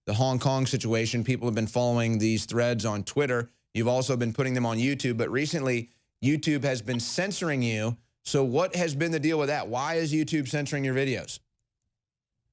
the Hong Kong situation. People have been following these threads on Twitter. You've also been putting them on YouTube, but recently YouTube has been censoring you. So what has been the deal with that? Why is YouTube censoring your videos?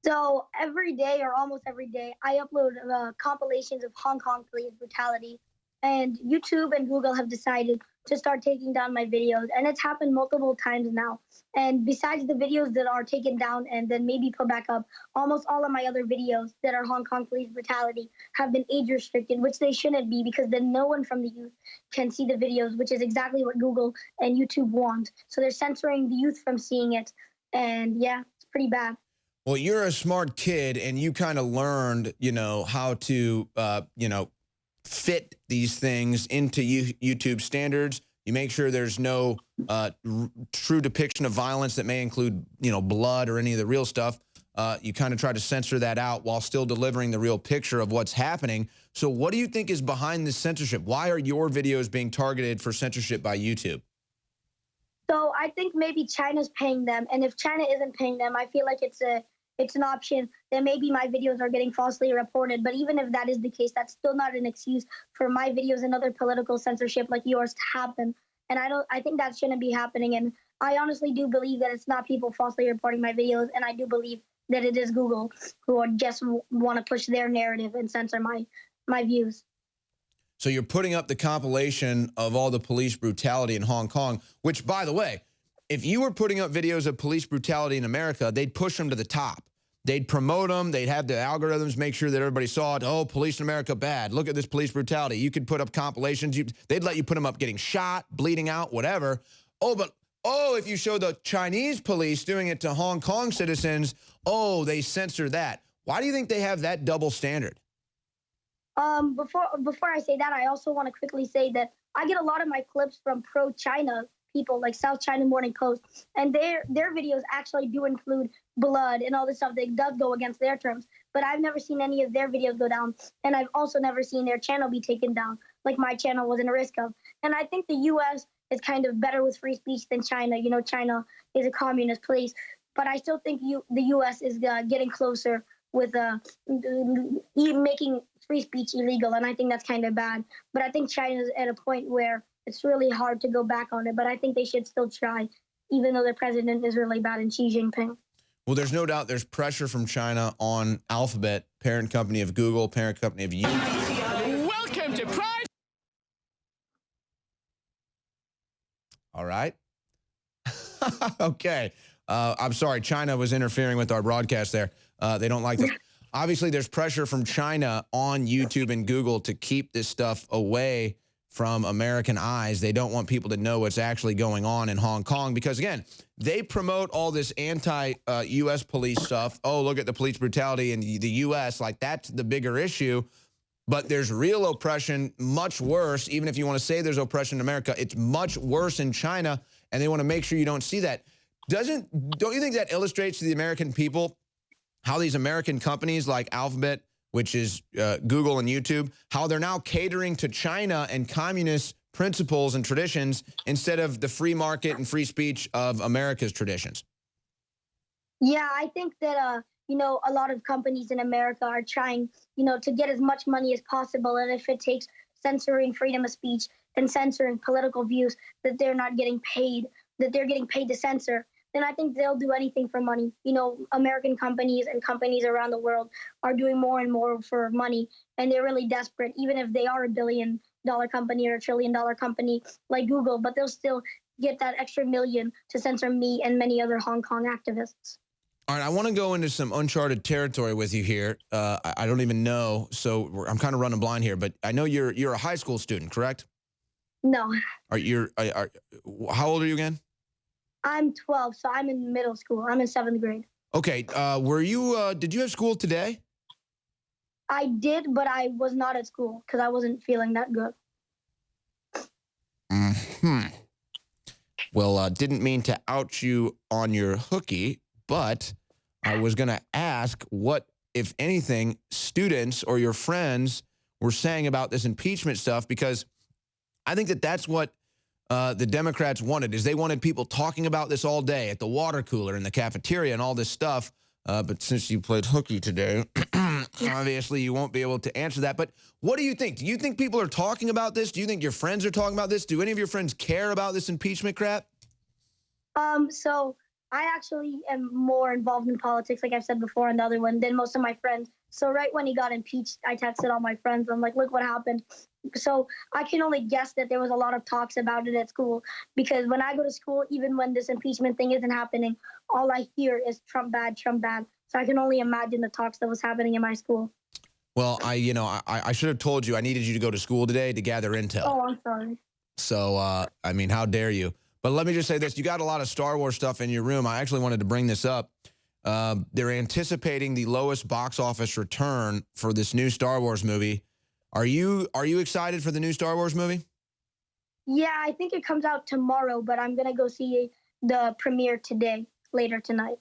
So every day or almost every day, I upload compilations of Hong Kong police brutality. And YouTube and Google have decided to start taking down my videos. And it's happened multiple times now. And besides the videos that are taken down and then maybe put back up, almost all of my other videos that are Hong Kong police brutality have been age restricted, which they shouldn't be, because then no one from the youth can see the videos, which is exactly what Google and YouTube want. So they're censoring the youth from seeing it. And yeah, it's pretty bad. Well, you're a smart kid, and you kind of learned, how to, fit these things into YouTube standards. You make sure there's no true depiction of violence that may include, blood or any of the real stuff. You kind of try to censor that out while still delivering the real picture of what's happening. So what do you think is behind this censorship? Why are your videos being targeted for censorship by YouTube? So I think maybe China's paying them, and if China isn't paying them, I feel like it's an option that maybe my videos are getting falsely reported. But even if that is the case, that's still not an excuse for my videos and other political censorship like yours to happen. And I think that shouldn't be happening. And I honestly do believe that it's not people falsely reporting my videos, and I do believe that it is Google who just want to push their narrative and censor my views. So you're putting up the compilation of all the police brutality in Hong Kong, which, by the way, if you were putting up videos of police brutality in America, they'd push them to the top. They'd promote them. They'd have the algorithms make sure that everybody saw it. Oh, police in America bad. Look at this police brutality. You could put up compilations. They'd let you put them up getting shot, bleeding out, whatever. Oh, if you show the Chinese police doing it to Hong Kong citizens, oh, they censor that. Why do you think they have that double standard? Before I say that, I also want to quickly say that I get a lot of my clips from pro-China people like South China Morning Post, and their videos actually do include blood and all this stuff that does go against their terms. But I've never seen any of their videos go down, and I've also never seen their channel be taken down, like my channel was in a risk of. And I think the U.S. is kind of better with free speech than China. China is a communist place, but I still think the U.S. is getting closer with making free speech illegal, and I think that's kind of bad. But I think China's at a point where it's really hard to go back on it, but I think they should still try, even though their president is really bad in Xi Jinping. Well, there's no doubt there's pressure from China on Alphabet, parent company of Google, parent company of YouTube. Welcome to Pride. All right. Okay. I'm sorry. China was interfering with our broadcast there. They don't like that. Obviously, there's pressure from China on YouTube and Google to keep this stuff away from American eyes. They don't want people to know what's actually going on in Hong Kong because, again, they promote all this anti-U.S. police stuff. Oh, look at the police brutality in the U.S. Like, that's the bigger issue. But there's real oppression, much worse. Even if you want to say there's oppression in America, it's much worse in China, and they want to make sure you don't see that. Don't you think that illustrates to the American people how these American companies like Alphabet, which is Google and YouTube, how they're now catering to China and communist principles and traditions instead of the free market and free speech of America's traditions? Yeah, I think that, a lot of companies in America are trying, to get as much money as possible. And if it takes censoring freedom of speech and censoring political views that they're not getting paid, that they're getting paid to censor, then I think they'll do anything for money. American companies and companies around the world are doing more and more for money, and they're really desperate, even if they are $1 billion company or $1 trillion company like Google, but they'll still get that extra million to censor me and many other Hong Kong activists. All right, I want to go into some uncharted territory with you here. I don't even know, so I'm kind of running blind here, but I know you're a high school student, correct? No. How old are you again? I'm 12, so I'm in middle school. I'm in 7th grade. Okay. Did you have school today? I did, but I was not at school because I wasn't feeling that good. Well, didn't mean to out you on your hooky, but I was going to ask what, if anything, students or your friends were saying about this impeachment stuff, because I think that that's what the Democrats wanted, is they wanted people talking about this all day at the water cooler, in the cafeteria, and all this stuff. But since you played hooky today, obviously you won't be able to answer that. But what do you think? Do you think people are talking about this? Do you think your friends are talking about this? Do any of your friends care about this impeachment crap? So I actually am more involved in politics, like I've said before in the other one, than most of my friends. So right when he got impeached, I texted all my friends. I'm like, look what happened. So I can only guess that there was a lot of talks about it at school, because when I go to school, even when this impeachment thing isn't happening, all I hear is Trump bad, Trump bad. So I can only imagine the talks that was happening in my school. Well, I should have told you I needed you to go to school today to gather intel. Oh, I'm sorry. So, I mean, how dare you? But let me just say this. You got a lot of Star Wars stuff in your room. I actually wanted to bring this up. They're anticipating the lowest box office return for this new Star Wars movie. Are you excited for the new Star Wars movie? Yeah, I think it comes out tomorrow, but I'm going to go see the premiere today, later tonight.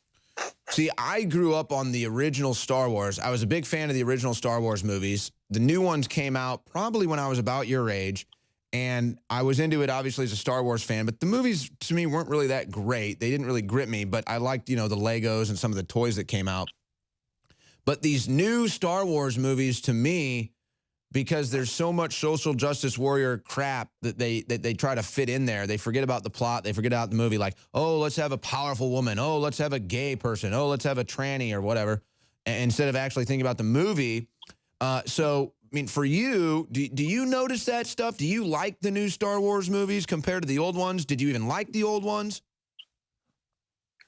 See, I grew up on the original Star Wars. I was a big fan of the original Star Wars movies. The new ones came out probably when I was about your age, and I was into it obviously as a Star Wars fan, but the movies to me weren't really that great. They didn't really grip me, but I liked, the Legos and some of the toys that came out. But these new Star Wars movies to me, because there's so much social justice warrior crap that they try to fit in there. They forget about the plot. They forget about the movie. Like, oh, let's have a powerful woman. Oh, let's have a gay person. Oh, let's have a tranny or whatever. Instead of actually thinking about the movie. So, I mean, for you, do you notice that stuff? Do you like the new Star Wars movies compared to the old ones? Did you even like the old ones?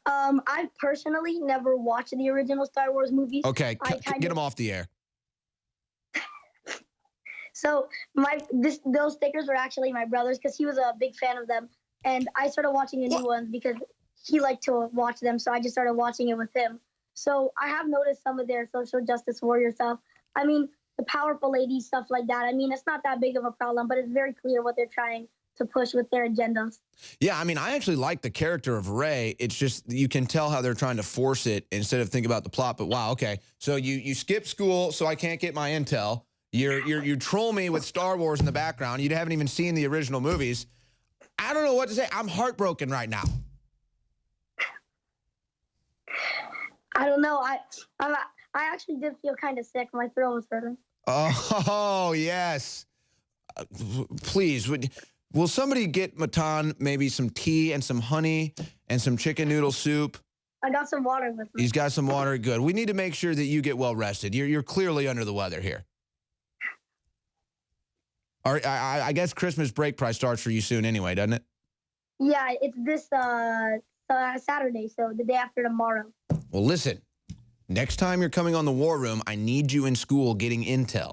I personally never watched the original Star Wars movies. Okay, get them off the air. So those stickers were actually my brother's, because he was a big fan of them, and I started watching the new ones because he liked to watch them. So I just started watching it with him. So I have noticed some of their social justice warrior stuff. I mean, the powerful ladies, stuff like that. I mean, it's not that big of a problem, but it's very clear what they're trying to push with their agendas. Yeah, I mean, I actually like the character of Rey. It's just you can tell how they're trying to force it instead of think about the plot. But wow, okay. So you skip school so I can't get my intel. You troll me with Star Wars in the background. You haven't even seen the original movies. I don't know what to say. I'm heartbroken right now. I don't know. I actually did feel kind of sick. My throat was hurting. Oh, yes. Please, will somebody get Matan maybe some tea and some honey and some chicken noodle soup? I got some water with me. He's got some water. Good. We need to make sure that you get well rested. You're clearly under the weather here. All right, I guess Christmas break probably starts for you soon anyway, doesn't it? Yeah, it's this Saturday, so the day after tomorrow. Well, listen, next time you're coming on the War Room, I need you in school getting intel.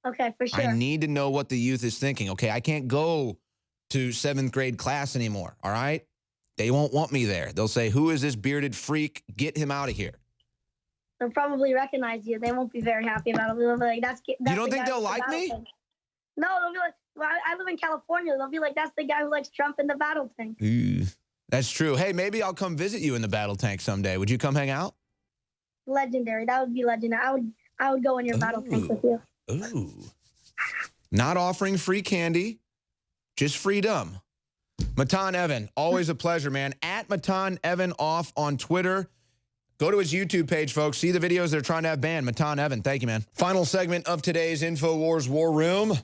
Okay, for sure. I need to know what the youth is thinking, okay? I can't go to 7th grade class anymore, all right? They won't want me there. They'll say, who is this bearded freak? Get him out of here. They'll probably recognize you. They won't be very happy about it. They'll be like, that's you don't think they'll like me? Thing. No, they'll be like, well, I live in California. They'll be like, that's the guy who likes Trump in the battle tank. That's true. Hey, maybe I'll come visit you in the battle tank someday. Would you come hang out? Legendary. That would be legendary. I would go in your battle tank with you. Ooh. Not offering free candy, just freedom. Matan Evan, always a pleasure, man. At Matan Evanoff on Twitter. Go to his YouTube page, folks. See the videos they're trying to have banned. Matan Evan, thank you, man. Final segment of today's InfoWars War Room.